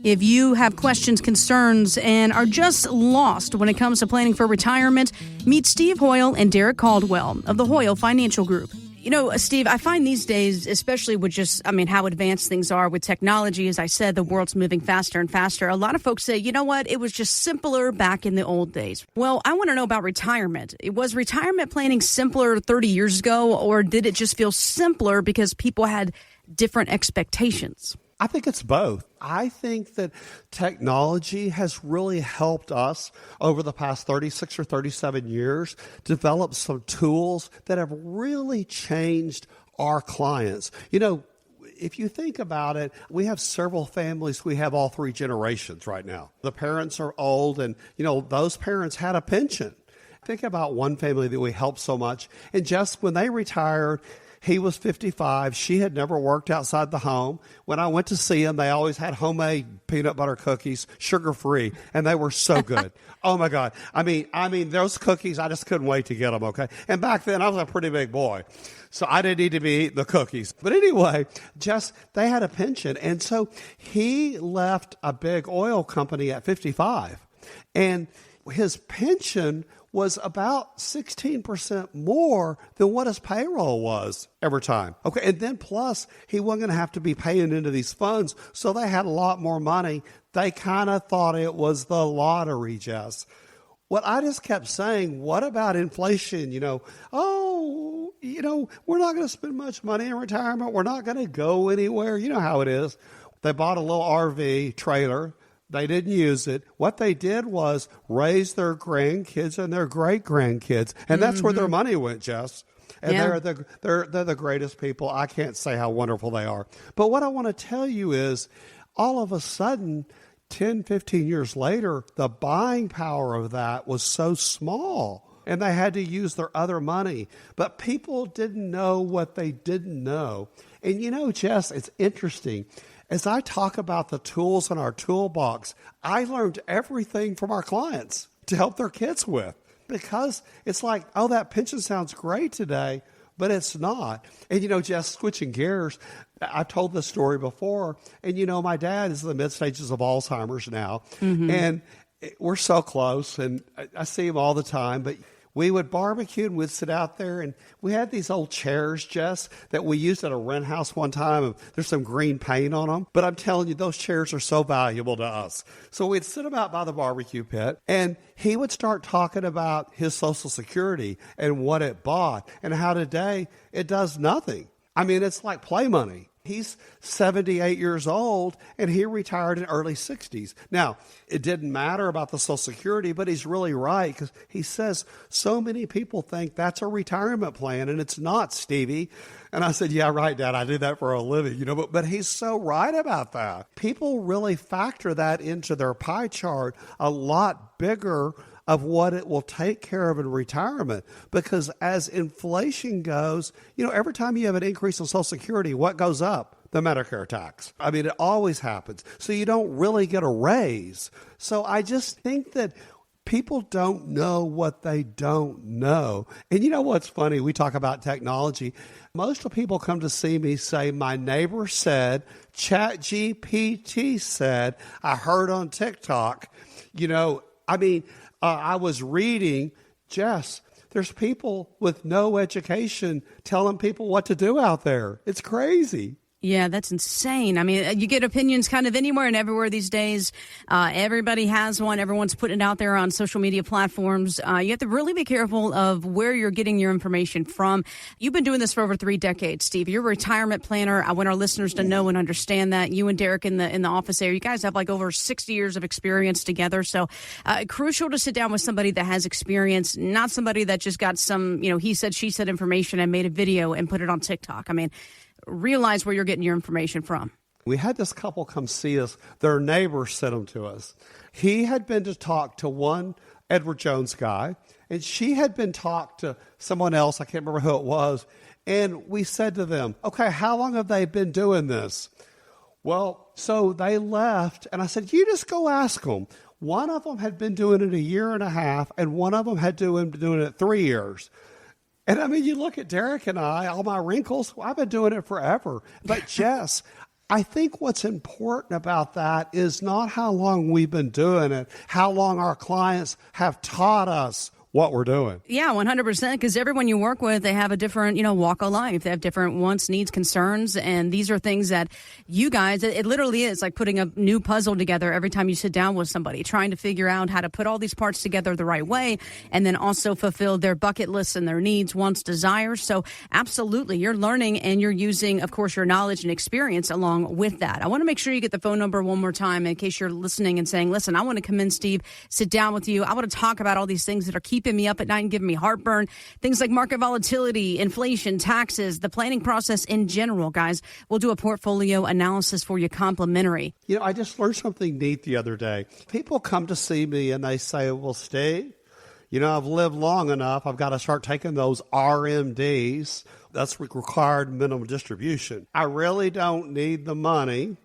If you have questions, concerns, and are just lost when it comes to planning for retirement, meet Steve Hoyl and Derek Caldwell of the Hoyl Financial Group. You know, Steve, I find these days, especially with how advanced things are with technology, as I said, the world's moving faster and faster. A lot of folks say, you know what, it was just simpler back in the old days. Well, I want to know about retirement. Was retirement planning simpler 30 years ago, or did it just feel simpler because people had different expectations? I think it's both. I think that technology has really helped us over the past 36 or 37 years develop some tools that have really changed our clients. You know, if you think about it, we have several families. We have all three generations right now. The parents are old, and, you know, those parents had a pension. Think about one family that we helped so much. And just when they retired, he was 55. She had never worked outside the home. When I went to see him, they always had homemade peanut butter cookies, sugar-free, and they were so good. Oh, my God. I mean, those cookies, I just couldn't wait to get them, okay? And back then, I was a pretty big boy, so I didn't need to be eating the cookies. But anyway, they had a pension, and so he left a big oil company at 55, and his pension was about 16% more than what his payroll was every time. Okay, and then plus, he wasn't going to have to be paying into these funds, so they had a lot more money. They kind of thought it was the lottery, Jess. What I just kept saying, what about inflation? We're not going to spend much money in retirement. We're not going to go anywhere. You know how it is. They bought a little RV trailer. They didn't use it. What they did was raise their grandkids and their great-grandkids, and that's where their money went, Jess. And they're the greatest people. I can't say how wonderful they are. But what I want to tell you is, all of a sudden, 10, 15 years later, the buying power of that was so small, and they had to use their other money. But people didn't know what they didn't know. And you know, Jess, it's interesting. As I talk about the tools in our toolbox, I learned everything from our clients to help their kids with, because it's like, oh, that pension sounds great today, but it's not. And, you know, just switching gears, I've told this story before, and, you know, my dad is in the mid stages of Alzheimer's now, and we're so close, and I see him all the time, but we would barbecue and we'd sit out there, and we had these old chairs, Jess, that we used at a rent house one time. And there's some green paint on them. But I'm telling you, those chairs are so valuable to us. So we'd sit them out by the barbecue pit, and he would start talking about his Social Security and what it bought and how today it does nothing. I mean, it's like play money. He's 78 years old, and he retired in early 60s. Now, it didn't matter about the Social Security, but he's really right, because he says so many people think that's a retirement plan, and it's not, Stevie. And I said, yeah, right, Dad, I do that for a living, but he's so right about that. People really factor that into their pie chart a lot bigger of what it will take care of in retirement. Because as inflation goes, every time you have an increase in Social Security, what goes up? The Medicare tax. I mean, it always happens. So you don't really get a raise. So I just think that people don't know what they don't know. And you know what's funny? We talk about technology. Most of the people come to see me say, my neighbor said, ChatGPT said, I heard on TikTok. I was reading, Jess, there's people with no education telling people what to do out there. It's crazy. Yeah, that's insane. I mean, you get opinions kind of anywhere and everywhere these days. Everybody has one. Everyone's putting it out there on social media platforms. You have to really be careful of where you're getting your information from. You've been doing this for over 3 decades, Steve. You're a retirement planner. I want our listeners to know and understand that. You and Derek in the office there, you guys have like over 60 years of experience together. So crucial to sit down with somebody that has experience, not somebody that just got some, he said, she said information and made a video and put it on TikTok. I mean, realize where you're getting your information from. We had this couple come see us. Their neighbor sent them to us. He had been to talk to one Edward Jones guy, and she had been talked to someone else. I can't remember who it was. And we said to them, okay, how long have they been doing this? Well, so they left, and I said, you just go ask them. One of them had been doing it 1.5 years, and one of them had been doing it 3 years. And I mean, you look at Derek and I, all my wrinkles, well, I've been doing it forever. But Jess, I think what's important about that is not how long we've been doing it, how long our clients have taught us what we're doing. Yeah, 100%, because everyone you work with, they have a different, walk of life. They have different wants, needs, concerns, and these are things that you guys, it literally is like putting a new puzzle together every time you sit down with somebody, trying to figure out how to put all these parts together the right way, and then also fulfill their bucket lists and their needs, wants, desires. So absolutely, you're learning and you're using, of course, your knowledge and experience along with that. I want to make sure you get the phone number one more time in case you're listening and saying, listen, I want to come in, Steve, sit down with you. I want to talk about all these things that are keeping me up at night and giving me heartburn. Things like market volatility, inflation, taxes, the planning process in general, guys. We'll do a portfolio analysis for you complimentary. I just learned something neat the other day. People come to see me and they say, well, Steve, I've lived long enough. I've got to start taking those RMDs. That's required minimum distribution. I really don't need the money.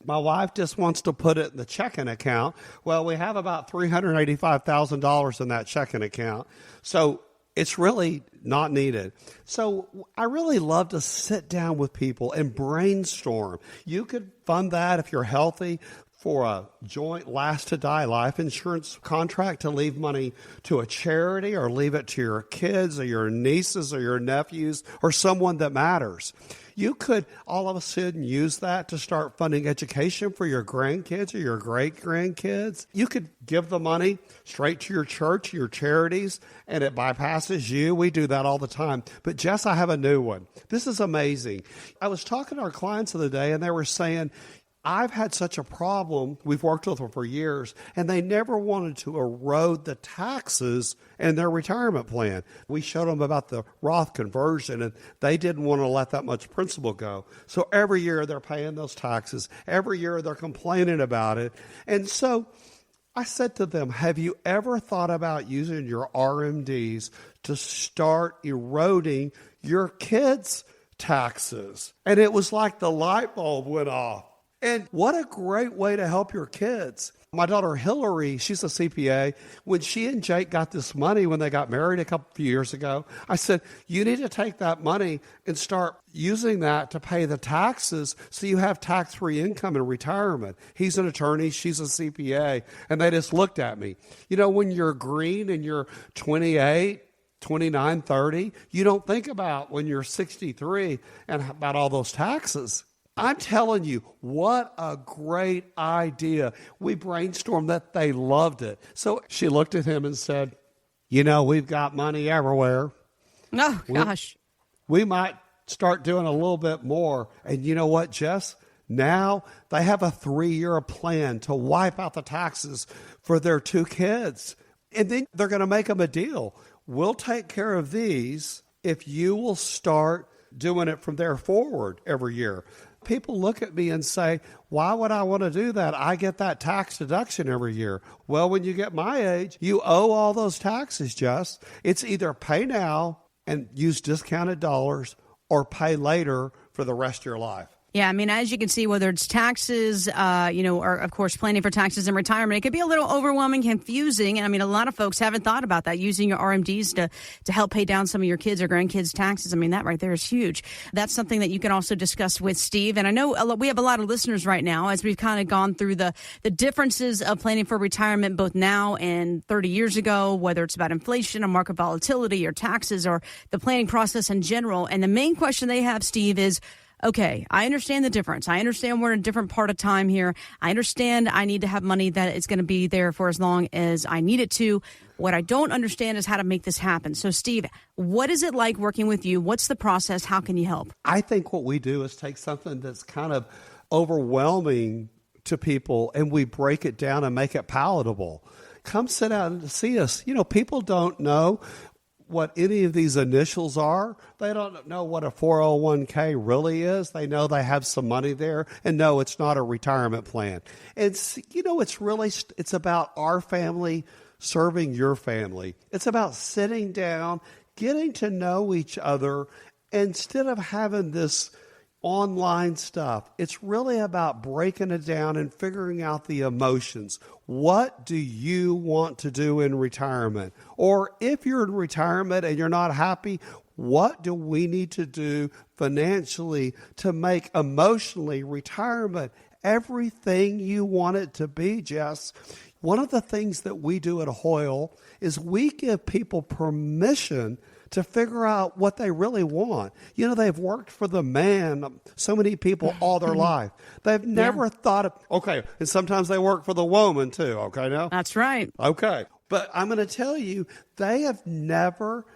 My wife just wants to put it in the checking account. Well, we have about $385,000 in that checking account. So it's really not needed. So I really love to sit down with people and brainstorm. You could fund that if you're healthy for a joint last to die life insurance contract to leave money to a charity or leave it to your kids or your nieces or your nephews or someone that matters. You could all of a sudden use that to start funding education for your grandkids or your great-grandkids. You could give the money straight to your church, your charities, and it bypasses you. We do that all the time. But Jess, I have a new one. This is amazing. I was talking to our clients the other day, and they were saying, I've had such a problem. We've worked with them for years, and they never wanted to erode the taxes in their retirement plan. We showed them about the Roth conversion, and they didn't want to let that much principal go. So every year they're paying those taxes. Every year they're complaining about it. And so I said to them, have you ever thought about using your RMDs to start eroding your kids' taxes? And it was like the light bulb went off. And what a great way to help your kids. My daughter Hillary, she's a CPA. When she and Jake got this money when they got married a few years ago, I said, you need to take that money and start using that to pay the taxes so you have tax-free income in retirement. He's an attorney, she's a CPA. And they just looked at me. When you're green and you're 28, 29, 30, you don't think about when you're 63 and about all those taxes. I'm telling you, what a great idea. We brainstormed that. They loved it. So she looked at him and said, we've got money everywhere. Oh, gosh. We might start doing a little bit more. And you know what, Jess? Now they have a 3-year plan to wipe out the taxes for their 2 kids. And then they're going to make them a deal. We'll take care of these if you will start doing it from there forward every year. People look at me and say, why would I want to do that? I get that tax deduction every year. Well, when you get my age, you owe all those taxes, Jess. It's either pay now and use discounted dollars or pay later for the rest of your life. Yeah, as you can see, whether it's taxes, or, of course, planning for taxes in retirement, it could be a little overwhelming, confusing. And, a lot of folks haven't thought about that, using your RMDs to help pay down some of your kids' or grandkids' taxes. That right there is huge. That's something that you can also discuss with Steve. And I know we have a lot of listeners right now as we've kind of gone through the differences of planning for retirement both now and 30 years ago, whether it's about inflation or market volatility or taxes or the planning process in general. And the main question they have, Steve, is, okay, I understand the difference. I understand we're in a different part of time here. I understand I need to have money that is going to be there for as long as I need it to. What I don't understand is how to make this happen. So, Steve, what is it like working with you? What's the process? How can you help? I think what we do is take something that's kind of overwhelming to people and we break it down and make it palatable. Come sit down and see us. People don't know what any of these initials are. They don't know what a 401k really is. They know they have some money there, and no, it's not a retirement plan. It's about our family serving your family. It's about sitting down, getting to know each other, instead of having this online stuff. It's really about breaking it down and figuring out the emotions. What do you want to do in retirement? Or if you're in retirement and you're not happy, what do we need to do financially to make emotionally retirement everything you want it to be, Jess? One of the things that we do at Hoyl is we give people permission to figure out what they really want. You know, they've worked for the man, so many people all their life. They've never thought of, okay, and sometimes they work for the woman too, okay now? That's right. Okay. But I'm going to tell you, they have never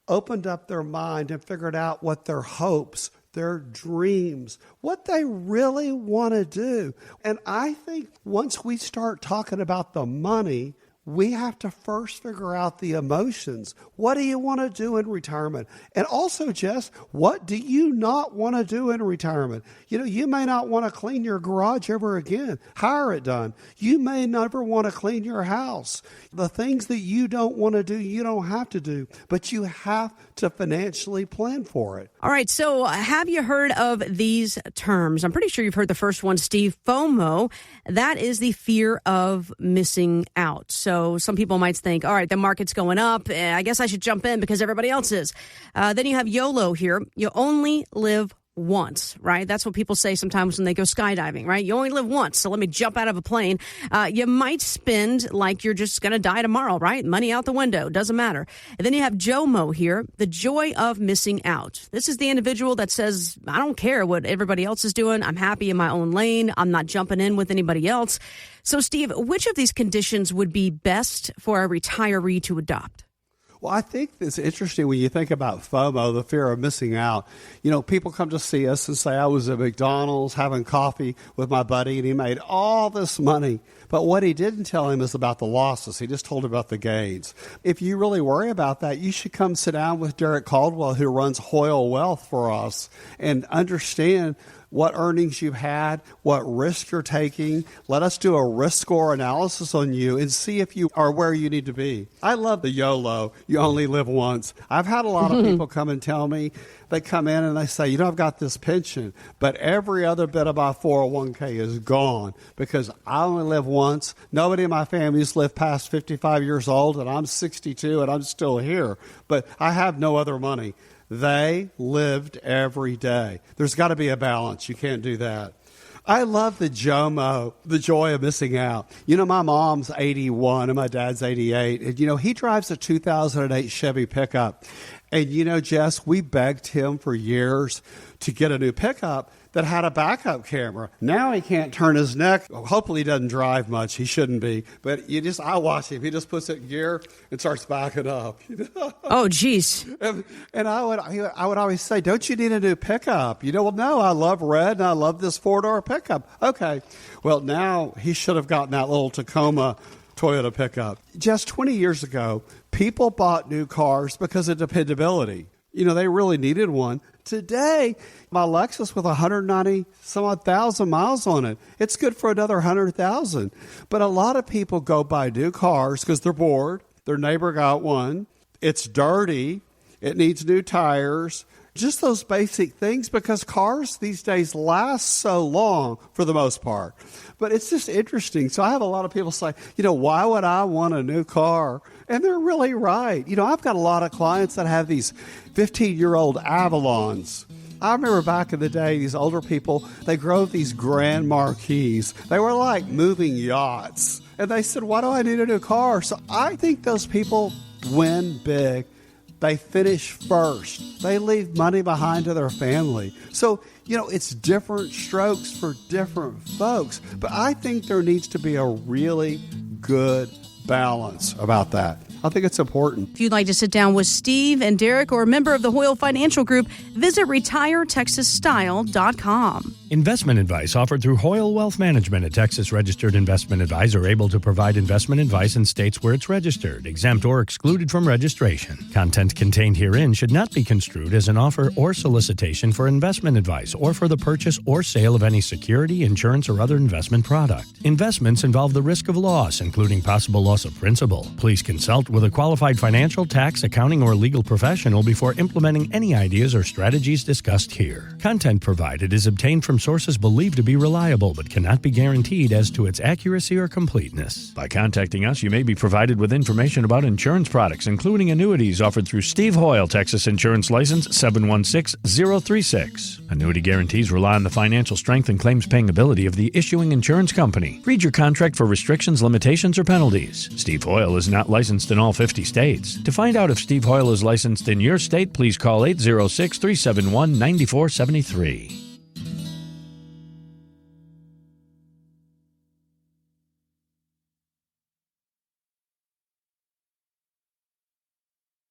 opened up their mind and figured out what their hopes, their dreams, what they really want to do. And I think once we start talking about the money, we have to first figure out the emotions. What do you want to do in retirement? And also, Jess, what do you not want to do in retirement? You know, you may not want to clean your garage ever again. Hire it done. You may never want to clean your house. The things that you don't want to do, you don't have to do, but you have to financially plan for it. All right. So have you heard of these terms? I'm pretty sure you've heard the first one, Steve. FOMO. That is the fear of missing out. So some people might think, all right, the market's going up. I guess I should jump in because everybody else is. Then you have YOLO here. You only live once, right? That's what people say sometimes when they go skydiving, right? You only live once, so let me jump out of a plane. You might spend like you're just going to die tomorrow, right? Money out the window, doesn't matter. And then you have JOMO here, the joy of missing out. This is the individual that says, I don't care what everybody else is doing. I'm happy in my own lane. I'm not jumping in with anybody else. So, Steve, which of these conditions would be best for a retiree to adopt? Well, I think it's interesting when you think about FOMO, the fear of missing out. You know, people come to see us and say, I was at McDonald's having coffee with my buddy and he made all this money. But what he didn't tell him is about the losses. He just told him about the gains. If you really worry about that, you should come sit down with Derek Caldwell, who runs Hoyl Wealth for us, and understand what earnings you've had, what risk you're taking. Let us do a risk score analysis on you and see if you are where you need to be. I love the YOLO, you only live once. I've had a lot of people come and tell me, they come in and they say, you know, I've got this pension, but every other bit of my 401k is gone because I only live once. Nobody in my family's lived past 55 years old, and I'm 62 and I'm still here, but I have no other money. They lived every day. There's got to be a balance. You can't do that. I love the JOMO, the joy of missing out. You know, my mom's 81 and my dad's 88. And, you know, he drives a 2008 Chevy pickup. And, you know, Jess, we begged him for years to get a new pickup that had a backup camera. Now he can't turn his neck. Hopefully he doesn't drive much. He shouldn't be. But I watch him. He just puts it in gear and starts backing up. You know? Oh, geez. And I would always say, don't you need a new pickup? You know, well, no, I love red and I love this 4-door pickup. Okay. Well, now he should have gotten that little Tacoma Toyota pickup. Just 20 years ago, people bought new cars because of dependability. You know, they really needed one. Today, my Lexus with 190 some odd thousand miles on it, it's good for another 100,000. But a lot of people go buy new cars because they're bored. Their neighbor got one. It's dirty. It needs new tires. Just those basic things, because cars these days last so long for the most part. But it's just interesting. So I have a lot of people say, you know, why would I want a new car? And they're really right. You know, I've got a lot of clients that have these 15-year-old Avalons. I remember back in the day, these older people, they drove these Grand Marquis. They were like moving yachts. And they said, why do I need a new car? So I think those people win big. They finish first. They leave money behind to their family. So, you know, it's different strokes for different folks. But I think there needs to be a really good balance about that. I think it's important. If you'd like to sit down with Steve and Derek or a member of the Hoyl Financial Group, visit retiretexasstyle.com. Investment advice offered through Hoyl Wealth Management, a Texas-registered investment advisor able to provide investment advice in states where it's registered, exempt, or excluded from registration. Content contained herein should not be construed as an offer or solicitation for investment advice or for the purchase or sale of any security, insurance, or other investment product. Investments involve the risk of loss, including possible loss of principal. Please consult with a qualified financial, tax, accounting, or legal professional before implementing any ideas or strategies discussed here. Content provided is obtained from sources believed to be reliable but cannot be guaranteed as to its accuracy or completeness. By contacting us, you may be provided with information about insurance products, including annuities offered through Steve Hoyl, Texas Insurance License 716036. Annuity guarantees rely on the financial strength and claims-paying ability of the issuing insurance company. Read your contract for restrictions, limitations, or penalties. Steve Hoyl is not licensed in all 50 states. To find out if Steve Hoyl is licensed in your state, please call 806-371-9473.